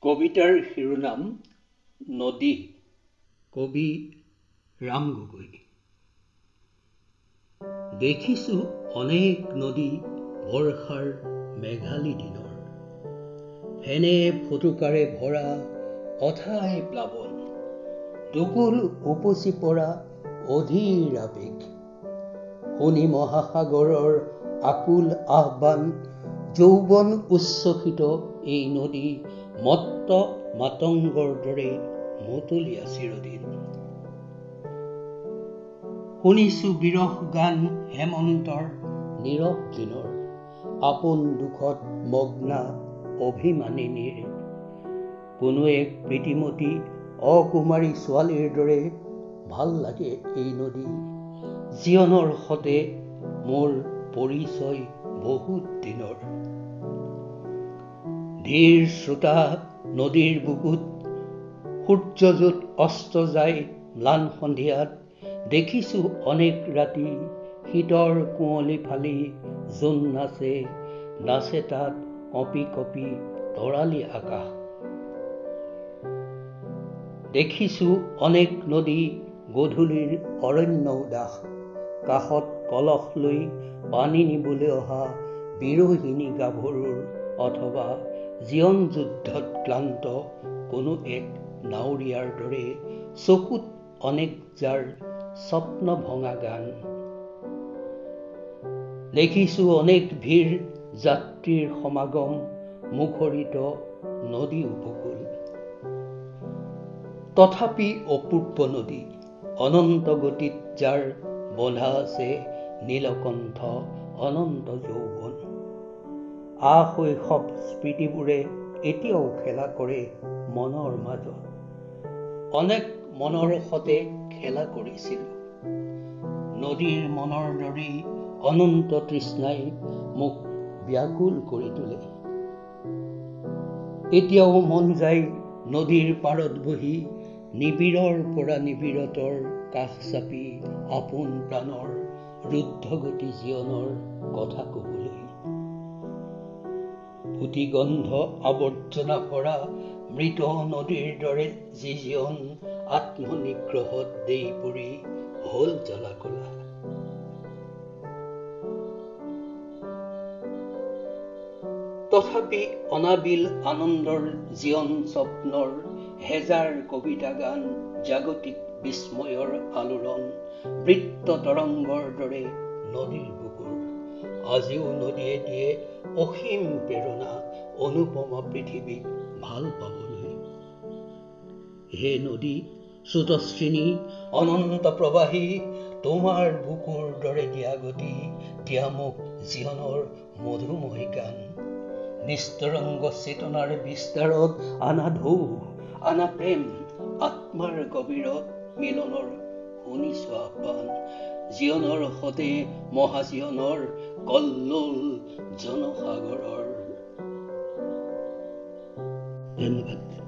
কবিতাৰ শিৰোনাম নদী। কবি ৰাম গগৈ। দেখিছো অনেক নদী বৰ্ষাৰ মেঘালী দিনৰ, ফেনে ফুটুকাৰে ভৰা অথাই প্লাৱন, দুকুল উপচি পৰা অধীৰ আৱেগ, শুনি মহাসাগৰৰ আকুল আহ্বান, যৌৱন উচ্ছ্বসিত এই নদী মত্ত মাতংগৰ দৰে মতলীয়া চিৰদিন। শুনিছো বিৰহ গান হেমন্তৰ নীৰৱ দিনৰ, আপোন দুখত মগ্না অভিমানিনীৰ, কোনো এক প্ৰীতিমতী অকুমাৰী ছোৱালীৰ দৰে ভাল লাগে এই নদী, জীৱনৰ সতে মোৰ পৰিচয় বহুত দিনৰ। ধীৰ শ্ৰোতা নদীৰ বুকুত সূৰ্যযোত অস্ত যায় ম্লান সন্ধিয়াত, দেখিছো অনেক ৰাতি শীতৰ কুঁৱলী ফালি জোন নাচে, নাচে তাত কঁপি কঁপি তৰালী আকাশ। দেখিছো অনেক নদী গধূলিৰ অৰণ্য উদাস, কাষত কলহ লৈ পানী নিবলৈ অহা বিৰহিণী গাভৰুৰ অথবা জীৱন যুদ্ধত ক্লান্ত কোনো এক নাৱৰীয়াৰ দৰে চকুত অনেক যাৰ স্বপ্ন ভঙা গান। দেখিছো অনেক ভিৰ যাত্ৰীৰ সমাগম মুখৰিত নদী উপকূল, তথাপি অপূৰ্ব নদী অনন্ত গতিত যাৰ বন্ধা আছে নীলকণ্ঠ অনন্ত যৌৱন। শৈশৱ স্মৃতিবোৰে এতিয়াও খেলা কৰে মনৰ মাজত, অনেক মনৰ সতে খেলা কৰিছিলো, নদীৰ মনৰ দৰেই অনন্ত তৃষ্ণাই মোক ব্যাকুল কৰি তোলে। এতিয়াও মন যায় নদীৰ পাৰত বহি নিবিড়ৰ পৰা নিবিড়তৰ কাষ চাপি আপোন প্ৰাণৰ ৰুদ্ধগতি জীৱনৰ কথা কবলৈ। পুতিগন্ধ আৱৰ্জনা ভৰা মৃত নদীৰ দৰে যি জীৱন আত্মনিগ্ৰহত দেই পৰি হল জ্বলা কলা। তথাপি অনাবিল আনন্দৰ জীৱন স্বপ্নৰ হেজাৰ কবিতা গান, জাগতিক বিস্ময়ৰ আলোড়ন, বৃত্ত তৰংগৰ দৰে নদীৰ বুকুৰ। আজিও নদীয়ে দিয়ে অসীম প্ৰেৰণা অনুপমা পৃথিৱীক ভাল পাবলৈ। হে নদী স্ৰোতস্বিনী অনন্ত প্ৰবাহী, তোমাৰ বুকুৰ দৰে দিয়া গতি, দিয়া মোক জীৱনৰ মধুময় গান। নিস্তৰংগ চেতনাৰ বিস্তাৰত আনা ঢৌ, আনা প্ৰেম, আত্মাৰ গভীৰত মিলনৰ শুনিছো আহ্বান, জীৱনৰ সতে মহাজীৱনৰ কল্লোল জনসাগৰৰ। ধন্যবাদ।